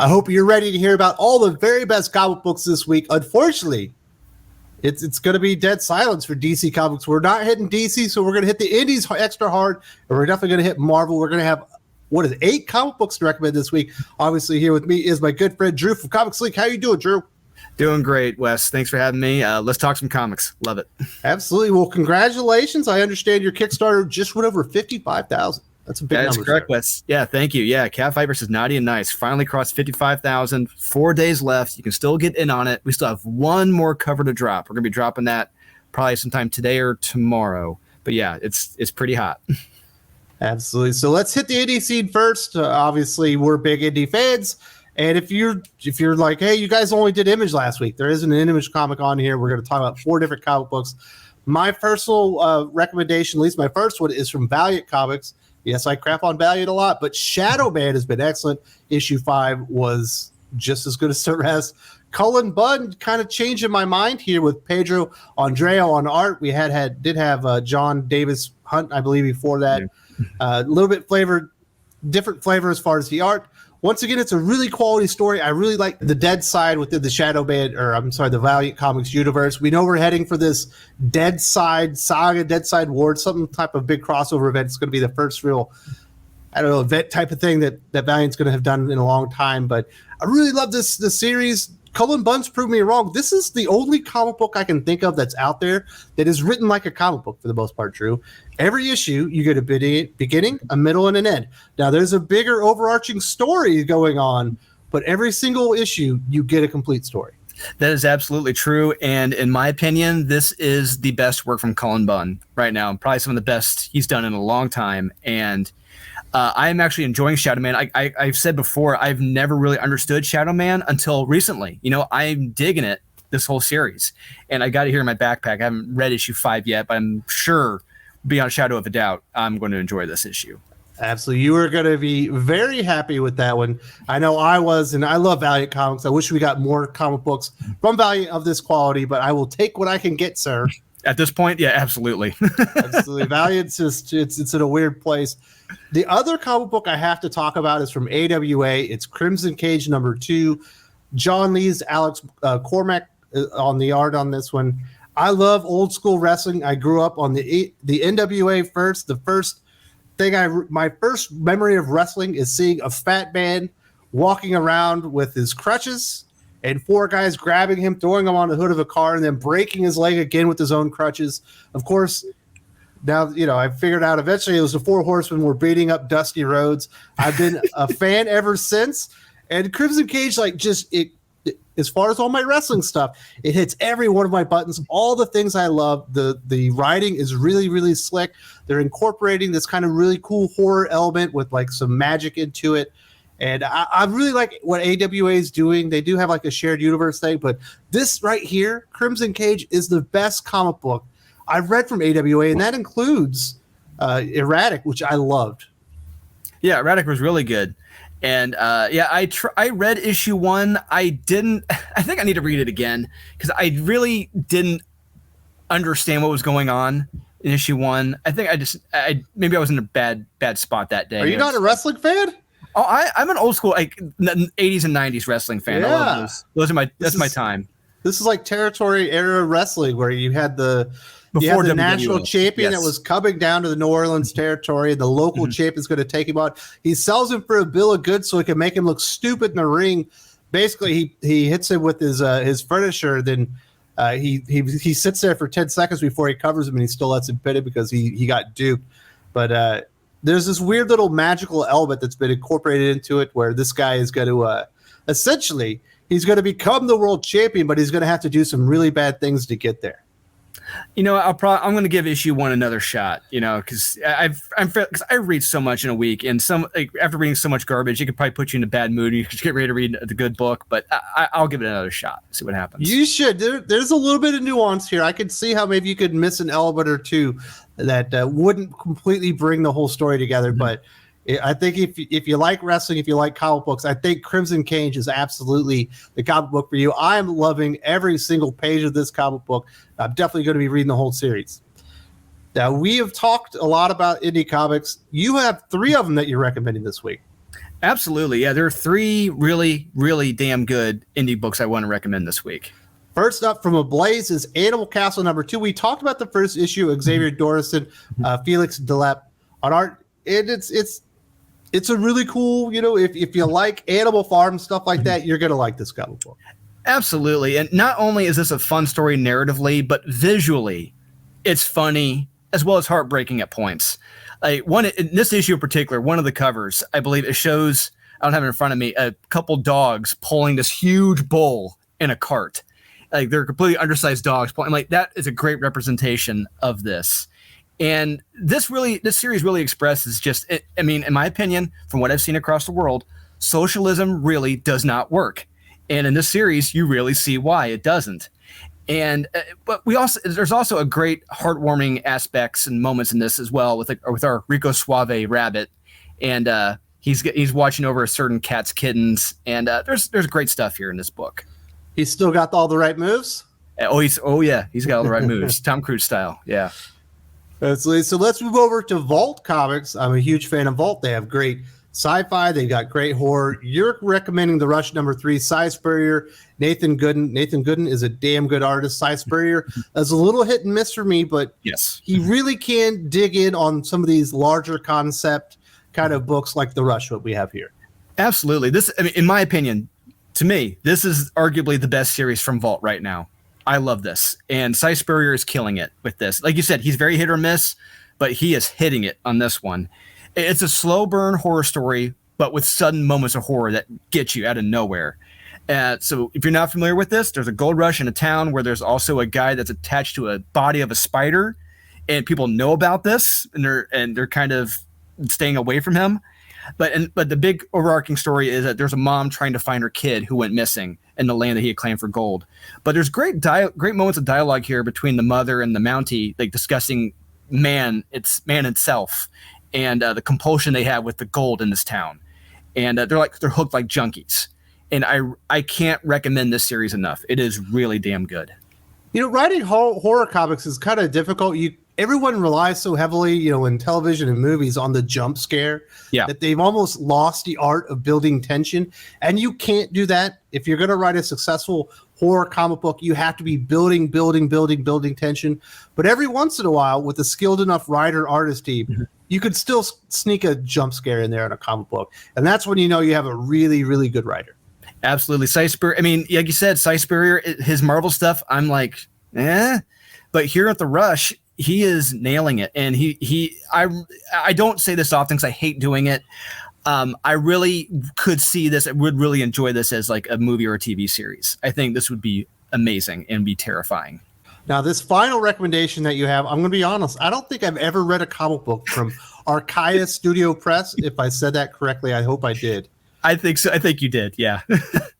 I hope you're ready to hear about all the very best comic books this week. Unfortunately, it's going to be dead silence for DC Comics. We're not hitting DC, so we're going to hit the indies extra hard, and we're definitely going to hit Marvel. We're going to have, 8 comic books to recommend this week. Obviously, here with me is my good friend Drew from Comics League. How you doing, Drew? Doing great, Wes. Thanks for having me. Let's talk some comics. Love it. Absolutely. Well, congratulations. I understand your Kickstarter just went over 55,000. That's a big number. That's correct, Wes. Yeah, thank you. Yeah, Cat Fight versus Naughty and Nice finally crossed 55,000. 4 days left. You can still get in on it. We still have one more cover to drop. We're going to be dropping that probably sometime today or tomorrow. But yeah, it's pretty hot. Absolutely. So let's hit the indie scene first. Obviously, we're big indie fans. And if you're like, hey, you guys only did Image last week, there isn't an Image comic on here. We're going to talk about 4 different comic books. My personal recommendation, at least my first one, is from Valiant Comics. Yes, I crap on Valiant a lot, but Shadow Man has been excellent. Issue 5 was just as good as the rest. Cullen Bunn kind of changing my mind here with Pedro Andreo on art. We did have John Davis Hunt, I believe, before that. A little bit different flavor as far as the art. Once again, it's a really quality story. I really like the Dead Side within the the Valiant Comics universe. We know we're heading for this Dead Side saga, Dead Side Ward, some type of big crossover event. It's going to be the first real, event type of thing that Valiant's going to have done in a long time. But I really love this series. Cullen Bunn's proved me wrong. This is the only comic book I can think of that's out there that is written like a comic book for the most part, Drew. Every issue, you get a beginning, a middle, and an end. Now, there's a bigger overarching story going on, but every single issue, you get a complete story. That is absolutely true. And in my opinion, this is the best work from Cullen Bunn right now. Probably some of the best he's done in a long time. And I'm actually enjoying Shadow Man. I've said before, I've never really understood Shadow Man until recently. I'm digging it, this whole series. And I got it here in my backpack. I haven't read issue 5 yet, but I'm sure, beyond a shadow of a doubt, I'm going to enjoy this issue. Absolutely. You are going to be very happy with that one. I know I was, and I love Valiant Comics. I wish we got more comic books from Valiant of this quality, but I will take what I can get, sir. At this point, yeah, absolutely. Absolutely. Valiant's just, it's in a weird place. The other comic book I have to talk about is from AWA. It's Crimson Cage #2. John Lee's Alex Cormack on the art on this one. I love old school wrestling. I grew up on the NWA first. The first thing my first memory of wrestling is seeing a fat man walking around with his crutches and 4 guys grabbing him, throwing him on the hood of a car, and then breaking his leg again with his own crutches. Of course, now, I figured out eventually it was the 4 Horsemen were beating up Dusty Rhodes. I've been a fan ever since. And Crimson Cage, as far as all my wrestling stuff, it hits every one of my buttons, all the things I love. The writing is really, really slick. They're incorporating this kind of really cool horror element with some magic into it. And I really like what AWA is doing. They do have a shared universe thing, but this right here, Crimson Cage, is the best comic book I've read from AWA, and that includes Erratic, which I loved. Yeah, Erratic was really good. And I read issue 1. I think I need to read it again because I really didn't understand what was going on in issue 1. I think maybe I was in a bad spot that day. Are you not a wrestling fan? Oh, I'm an old school 80s and 90s wrestling fan. Yeah. I love those. That's my time. This is territory era wrestling where you had the national champion that was coming down to the New Orleans territory. The local champion is going to take him on. He sells him for a bill of goods so he can make him look stupid in the ring. Basically, he hits him with his furniture. Then he sits there for 10 seconds before he covers him, and he still lets him pin it because he got duped. But there's this weird little magical element that's been incorporated into it where this guy is going to essentially he's going to become the world champion, but he's going to have to do some really bad things to get there. I'm going to give issue 1 another shot, because I read so much in a week, and after reading so much garbage, it could probably put you in a bad mood. You could get ready to read the good book, but I'll give it another shot. See what happens. You should. There's a little bit of nuance here. I could see how maybe you could miss an element or two that wouldn't completely bring the whole story together, but I think if you like wrestling, if you like comic books, I think Crimson Cage is absolutely the comic book for you. I'm loving every single page of this comic book. I'm definitely going to be reading the whole series. Now, we have talked a lot about indie comics. You have 3 of them that you're recommending this week. Absolutely. Yeah, there are 3 really, really damn good indie books I want to recommend this week. First up from Ablaze is Animal Castle #2. We talked about the first issue, Xavier Dorison, Felix Delep on art. And it's a really cool, if you like Animal Farm, stuff like that, you're going to like this comic book. Absolutely. And not only is this a fun story narratively, but visually, it's funny as well as heartbreaking at points. In this issue in particular, one of the covers, I believe it shows, I don't have it in front of me, a couple dogs pulling this huge bull in a cart. Like they're completely undersized dogs. Like that is a great representation of this. And this series really expresses in my opinion, from what I've seen across the world, socialism really does not work. And in this series, you really see why it doesn't. And but there's also a great heartwarming aspects and moments in this as well with our Rico Suave rabbit, and he's watching over a certain cat's kittens, and there's great stuff here in this book. He's still got all the right moves. He's got all the right moves, Tom Cruise style. Yeah. So let's move over to Vault Comics. I'm a huge fan of Vault. They have great sci-fi. They got great horror. You're recommending the Rush #3, Cy Spurrier, Nathan Gooden. Nathan Gooden is a damn good artist. Cy Spurrier is a little hit and miss for me, but yes, he really can dig in on some of these larger concept kind of books like the Rush, what we have here. Absolutely. In my opinion, to me, this is arguably the best series from Vault right now. I love this. And Cy Spurrier is killing it with this. Like you said, he's very hit or miss, but he is hitting it on this one. It's a slow burn horror story, but with sudden moments of horror that get you out of nowhere. So if you're not familiar with this, there's a gold rush in a town where there's also a guy that's attached to a body of a spider, and people know about this, and they're kind of staying away from him. But the big overarching story is that there's a mom trying to find her kid who went missing in the land that he had claimed for gold. But there's great moments of dialogue here between the mother and the Mountie, like discussing man itself, and the compulsion they have with the gold in this town. And they're hooked like junkies. And I can't recommend this series enough. It is really damn good. Writing horror comics is kind of difficult. Everyone relies so heavily, in television and movies on the jump scare that they've almost lost the art of building tension. And you can't do that. If you're going to write a successful horror comic book, you have to be building tension. But every once in a while, with a skilled enough writer-artist team, you could still sneak a jump scare in there in a comic book. And that's when you have a really, really good writer. Absolutely. Cy Spurrier, like you said, Cy Spurrier, his Marvel stuff, I'm like, But here at the Rush, he is nailing it. And I don't say this often because I hate doing it. I really could see this. I would really enjoy this as like a movie or a TV series. I think this would be amazing and be terrifying. Now, this final recommendation that you have, I'm going to be honest, I don't think I've ever read a comic book from Archaea Studio Press. If I said that correctly, I hope I did. I think so. I think you did, yeah.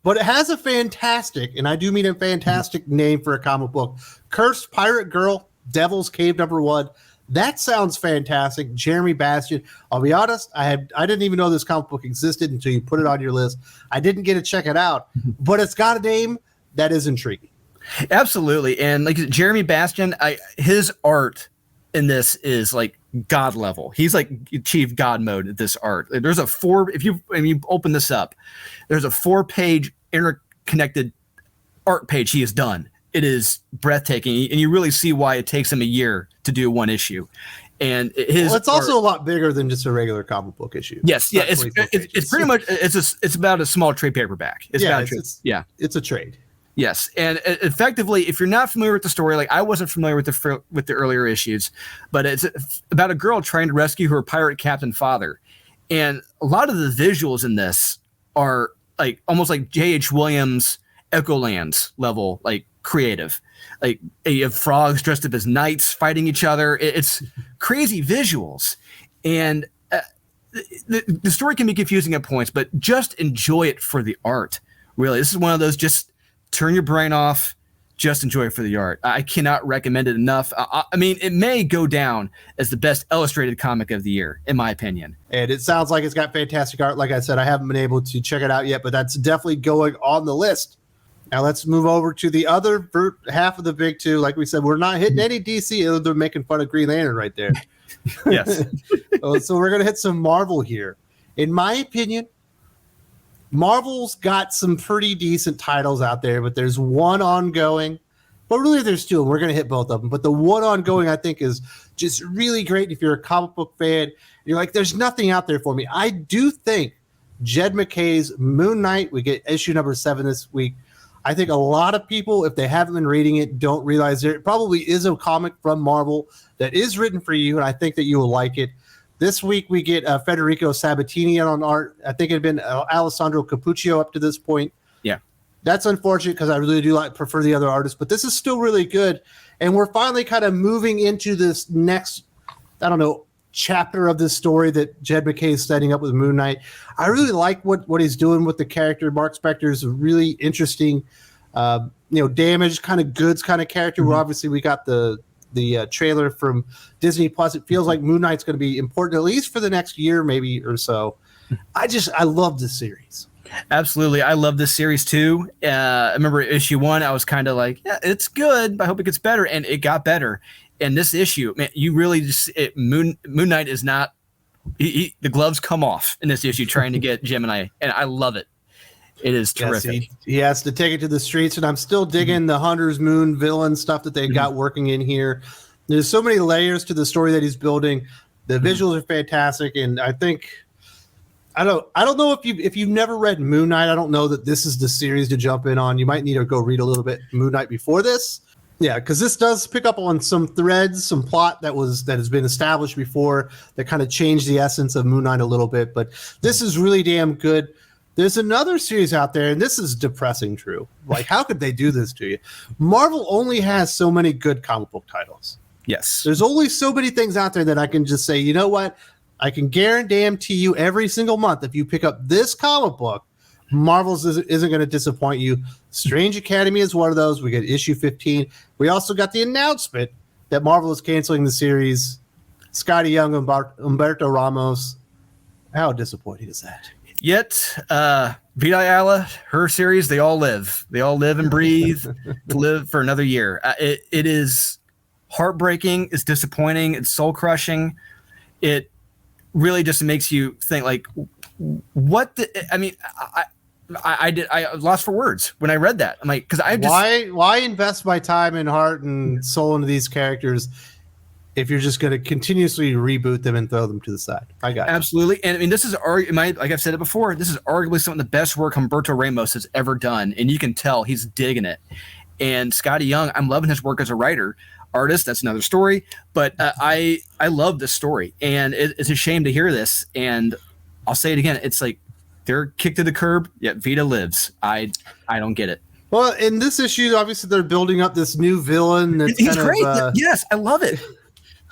But it has a fantastic, and I do mean a fantastic name for a comic book, Cursed Pirate Girl, Devil's Cave #1. That sounds fantastic. Jeremy Bastian. I'll be honest, I didn't even know this comic book existed until you put it on your list. I didn't get to check it out, but it's got a name that is intriguing. Absolutely. And like Jeremy Bastian, his art in this is like God level. He's like achieved God mode at this art. There's if you open this up, there's a 4-page interconnected art page he has done. It is breathtaking, and you really see why it takes him a year to do one issue. And it's also a lot bigger than just a regular comic book issue. Yes, yeah, it's pretty much it's about a small trade paperback. It's a trade. Yes, and effectively, if you're not familiar with the story, like I wasn't familiar with the earlier issues, but it's about a girl trying to rescue her pirate captain father, and a lot of the visuals in this are like almost like J.H. Williams' Echolands level, like creative. Like you have frogs dressed up as knights fighting each other. It's crazy visuals, and the story can be confusing at points, but just enjoy it for the art. Really, this is one of those just turn your brain off, just enjoy it for the art. I cannot recommend it enough. It may go down as the best illustrated comic of the year, in my opinion. And it sounds like it's got fantastic art. Like I said, I haven't been able to check it out yet, but that's definitely going on the list. Now let's move over to the other half of the big two. Like we said, we're not hitting any DC other than making fun of Green Lantern right there. Yes. So we're going to hit some Marvel here. In my opinion, Marvel's got some pretty decent titles out there, but there's one ongoing. But really, there's two, and we're going to hit both of them. But the one ongoing, I think, is just really great if you're a comic book fan. You're like, there's nothing out there for me. I do think Jed MacKay's Moon Knight, we get issue number 7 this week. I think a lot of people, if they haven't been reading it, don't realize there probably is a comic from Marvel that is written for you, and I think that you will like it. This week, we get Federico Sabatini on art. I think it had been Alessandro Capuccio up to this point. Yeah. That's unfortunate because I really do prefer the other artists, but this is still really good. And we're finally kind of moving into this next, I don't know, chapter of this story that Jed MacKay is setting up with Moon Knight. I really like what he's doing with the character. Mark Spector is a really interesting, damaged kind of goods kind of character. Where obviously we got the trailer from Disney Plus. It feels like Moon Knight's going to be important at least for the next year, maybe or so. I love this series. Absolutely. I love this series too. I remember issue 1, I was kind of like, yeah, it's good, but I hope it gets better. And it got better. And this issue, man, you really just, Moon Knight is not, the gloves come off in this issue trying to get Gemini. And I love it. It is terrific. Yes, he has to take it to the streets. And I'm still digging the Hunter's Moon villain stuff that they got working in here. There's so many layers to the story that he's building. The visuals are fantastic. And I think, I don't know if you've never read Moon Knight, I don't know that this is the series to jump in on. You might need to go read a little bit Moon Knight before this. Yeah, because this does pick up on some threads, some plot that has been established before that kind of changed the essence of Moon Knight a little bit. But this is really damn good. There's another series out there, and this is depressing, True. Like, how could they do this to you? Marvel only has so many good comic book titles. Yes. There's only so many things out there that I can just say, you know what? I can guarantee you every single month, if you pick up this comic book, Marvel's isn't going to disappoint you. Strange Academy is one of those. We get issue 15. We also got the announcement that Marvel is canceling the series. Scotty Young, Humberto Ramos. How disappointing is that? Yet, Vita Ayala, her series, they all live. They all live and breathe to live for another year. It is heartbreaking. It's disappointing. It's soul crushing. It really just makes you think, like, what? I lost for words when I read that. I'm like, because I just why invest my time and heart and soul into these characters if you're just going to continuously reboot them and throw them to the side? I got absolutely. And I mean, this is like I've said it before. This is arguably some of the best work Humberto Ramos has ever done, and you can tell he's digging it. And Scotty Young, I'm loving his work as a writer. Artist, that's another story. But I love this story, and it's a shame to hear this. And I'll say it again. It's like they're kicked to the curb, yet Vita lives. I don't get it. Well, in this issue, obviously they're building up this new villain. That's He's great. Yes, I love it.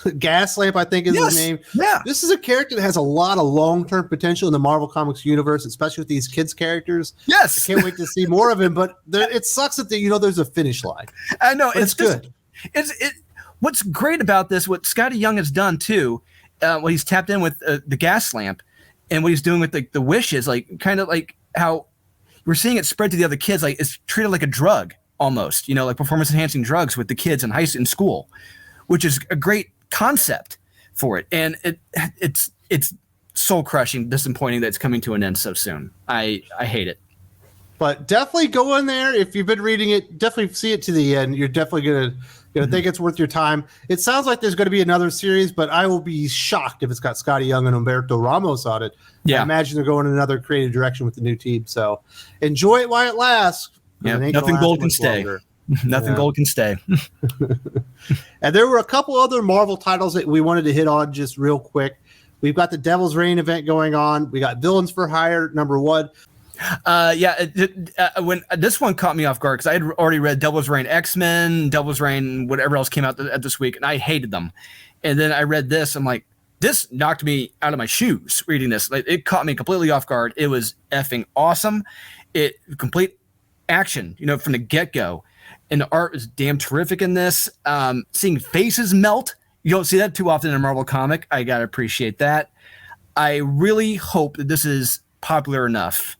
Gaslamp, I think, is his name. Yeah. This is a character that has a lot of long-term potential in the Marvel Comics universe, especially with these kids characters. Yes. I can't wait to see more of him, but it sucks that there's a finish line. I know. It's good. What's great about this, what Scotty Young has done too, what he's tapped in with the gas lamp and what he's doing with the wishes, like kind of like how we're seeing it spread to the other kids, like it's treated like a drug almost, like performance enhancing drugs with the kids in school, which is a great concept for it. And it's soul crushing, disappointing that it's coming to an end so soon. I hate it. But definitely go in there. If you've been reading it, definitely see it to the end. You're definitely going to think it's worth your time. It sounds like there's going to be another series, but I will be shocked if it's got Scotty Young and Humberto Ramos on it. Yeah. I imagine they're going in another creative direction with the new team. So enjoy it while it lasts. Yeah, nothing gold can stay. Nothing gold can stay. And there were a couple other Marvel titles that we wanted to hit on just real quick. We've got the Devil's Reign event going on. We got Villains for Hire #1. When this one caught me off guard because I had already read Devil's Reign X-Men, Devil's Reign, whatever else came out this week, and I hated them. And then I read this. I'm like, this knocked me out of my shoes reading this. Like, it caught me completely off guard. It was effing awesome. It complete action, from the get-go. And the art is damn terrific in this. Seeing faces melt, you don't see that too often in a Marvel comic. I gotta appreciate that. I really hope that this is popular enough.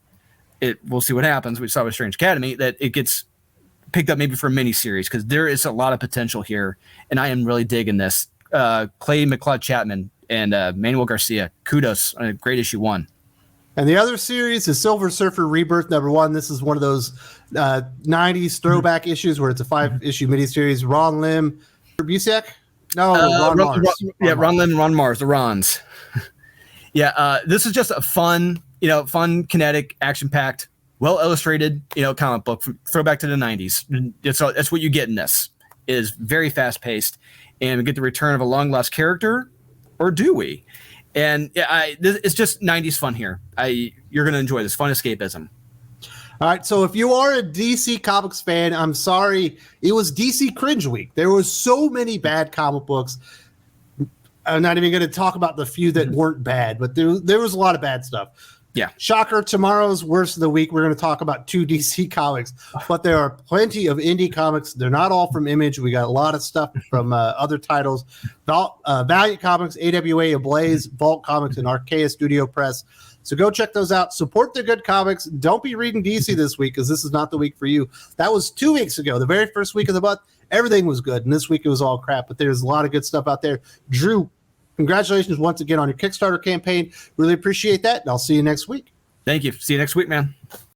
We'll see what happens. We saw with Strange Academy that it gets picked up maybe for a miniseries because there is a lot of potential here, and I am really digging this. Clay McLeod Chapman and Manuel Garcia, kudos on a great issue 1. And the other series is Silver Surfer Rebirth #1. This is one of those 90s throwback issues where it's a 5-issue miniseries. Ron Lim, Busiek? No, Ron Mars. Ron Lim and Ron Mars, the Rons. This is just a fun, kinetic, action-packed, well-illustrated, comic book from throwback to the 90s. That's what you get in this. It is very fast-paced, and we get the return of a long-lost character, or do we? And it's just 90s fun here. You're going to enjoy this. Fun escapism. All right, so if you are a DC Comics fan, I'm sorry. It was DC Cringe Week. There was so many bad comic books. I'm not even going to talk about the few that weren't bad, but there was a lot of bad stuff. Yeah. Shocker, tomorrow's Worst of the Week. We're going to talk about 2 DC comics, but there are plenty of indie comics. They're not all from Image. We got a lot of stuff from other titles. Valiant Comics, AWA, Ablaze, Vault Comics, and Archaea Studio Press. So go check those out. Support the good comics. Don't be reading DC this week because this is not the week for you. That was 2 weeks ago, the very first week of the month. Everything was good, and this week it was all crap, but there's a lot of good stuff out there. Drew, congratulations once again on your Kickstarter campaign. Really appreciate that, and I'll see you next week. Thank you. See you next week, man.